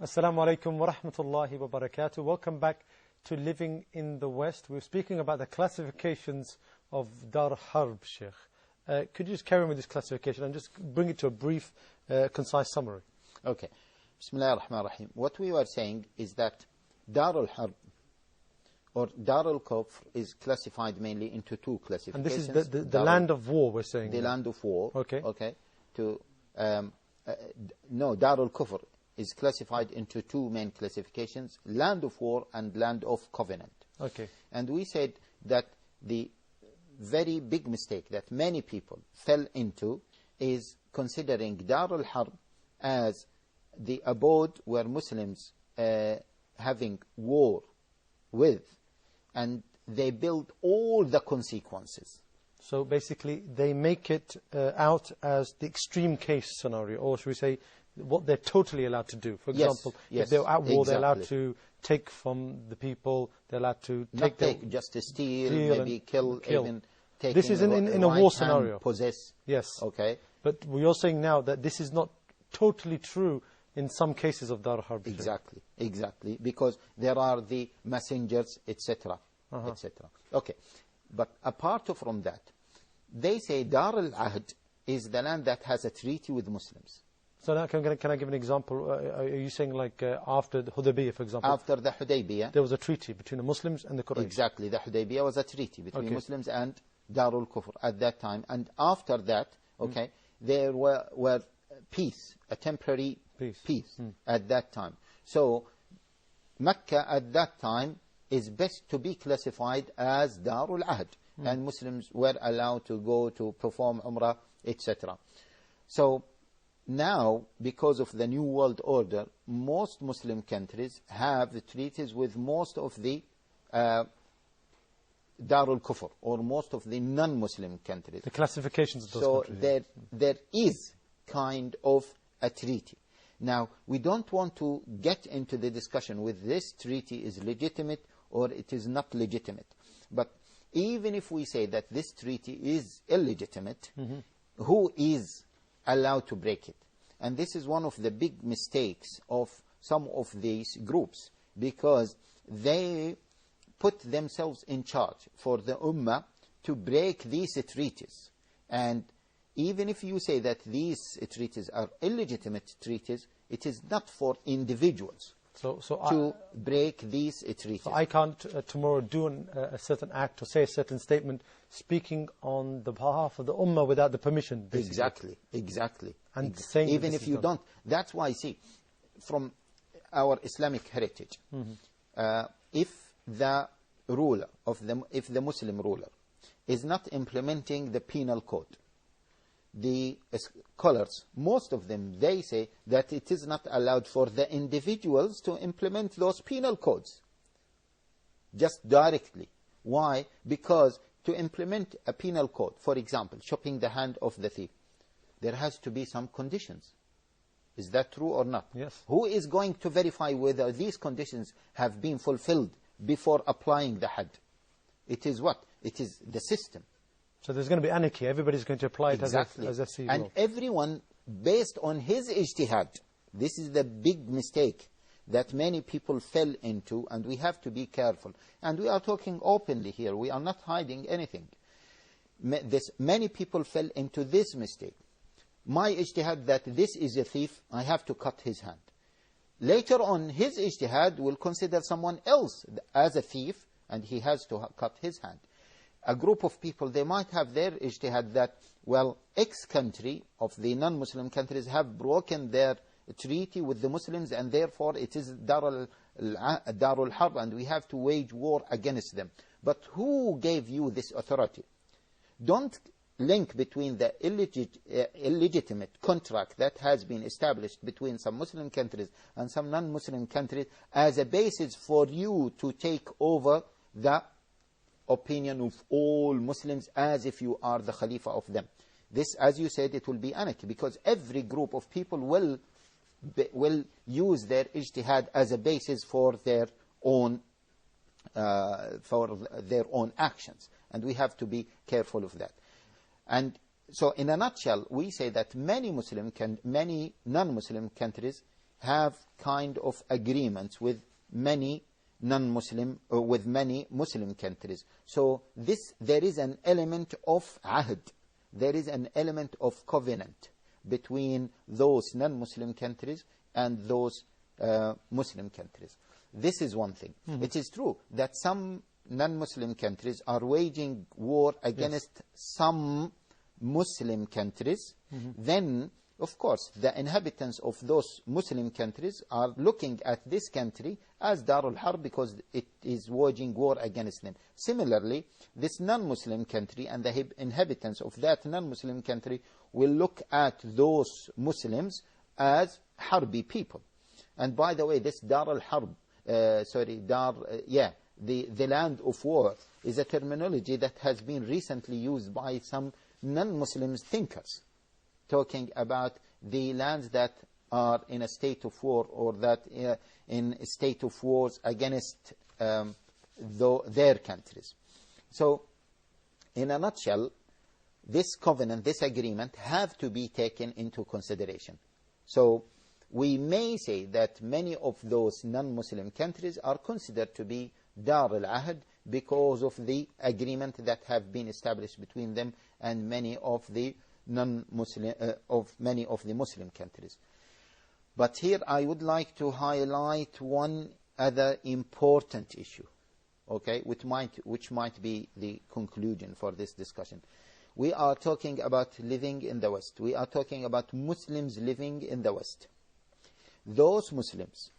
Assalamu alaikum wa rahmatullahi wa barakatuh. Welcome back to Living in the West. We're speaking about the classifications of Dar Harb, Sheikh. Could you just carry on with this classification and just bring it to a brief, concise summary? Okay. Bismillah ar-Rahman ar-Rahim. What we were saying is that Dar al-Harb or Dar al-Kufr is classified mainly into two classifications. And this is the land of war, we're saying. The land of war. Okay. Okay. No, Dar al-Kufr is classified into two main classifications, land of war and land of covenant. Okay. And we said that the very big mistake that many people fell into is considering Dar al-Harb as the abode where Muslims having war with, and they build all the consequences. So basically they make it out as the extreme case scenario, or should we say what they're totally allowed to do. For example, yes, if they're at war, exactly. They're allowed to take from the people, they're allowed to take just to steal, maybe kill. Even take. This is in a war scenario. Possess. Yes. Okay. But we're saying now that this is not totally true in some cases of Dar Harb. Exactly, because there are the messengers, etc., etc. Okay, but apart from that, they say Dar al-Ahd is the land that has a treaty with Muslims. So now can I give an example? Are you saying like after the Hudaybiyah, for example? After the Hudaybiyah, there was a treaty between the Muslims and the Quraysh. Exactly, the Hudaybiyah was a treaty between Muslims and Darul Kufr at that time. And after that, there were peace, a temporary peace at that time. So Mecca at that time is best to be classified as Darul Ahd, and Muslims were allowed to go to perform Umrah, etc. So now, because of the New World Order, most Muslim countries have treaties with most of the Darul Kufr, or most of the non-Muslim countries. The classifications of those countries. So there is kind of a treaty. Now, we don't want to get into the discussion whether this treaty is legitimate or it is not legitimate. But even if we say that this treaty is illegitimate, who is allowed to break it? And this is one of the big mistakes of some of these groups, because they put themselves in charge for the Ummah to break these treaties. And even if you say that these treaties are illegitimate treaties, it is not for individuals to break these treaties. So I can't tomorrow do a certain act or say a certain statement speaking on the behalf of the Ummah without the permission, basically. Exactly. And saying even if you don't. That's why, see, from our Islamic heritage, if the ruler if the Muslim ruler is not implementing the penal code, the scholars, most of them, they say that it is not allowed for the individuals to implement those penal codes just directly. Why? Because to implement a penal code, for example, chopping the hand of the thief, there has to be some conditions. Is that true or not? Yes. Who is going to verify whether these conditions have been fulfilled before applying the had? It is what? It is the system. So there's going to be anarchy. Everybody's going to apply it as a civil. And everyone, based on his ijtihad, this is the big mistake that many people fell into, and we have to be careful. And we are talking openly here. We are not hiding anything. Many people fell into this mistake. My ijtihad that this is a thief, I have to cut his hand. Later on, his ijtihad will consider someone else as a thief, and he has to cut his hand. A group of people, they might have their ijtihad that, well, X country of the non-Muslim countries have broken their treaty with the Muslims, and therefore it is Darul Harb, and we have to wage war against them. But who gave you this authority? Don't link between the illegitimate contract that has been established between some Muslim countries and some non-Muslim countries as a basis for you to take over the opinion of all Muslims as if you are the Khalifa of them. This, as you said, it will be anarchy, because every group of people will use their ijtihad as a basis for their own actions, and we have to be careful of that. And so in a nutshell, we say that many non-Muslim countries have kind of agreements with many non-Muslim, with many Muslim countries. So there is an element of ahd, there is an element of covenant between those non-Muslim countries and those Muslim countries. This is one thing. It is true that some non-Muslim countries are waging war against some Muslim countries. Then, of course, the inhabitants of those Muslim countries are looking at this country as Darul Harb because it is waging war against them. Similarly, this non-Muslim country and the inhabitants of that non-Muslim country will look at those Muslims as Harbi people. And by the way, this Darul Harb, the land of war is a terminology that has been recently used by some non-Muslim thinkers, talking about the lands that are in a state of war or that in a state of wars against their countries. So, in a nutshell, this covenant, this agreement have to be taken into consideration. So, we may say that many of those non-Muslim countries are considered to be Dar al-Ahd because of the agreement that have been established between them and many of the non-Muslim, many of the Muslim countries. But here I would like to highlight one other important issue, okay, which might be the conclusion for this discussion. We are talking about living in the West. We are talking about Muslims living in the West. Those Muslims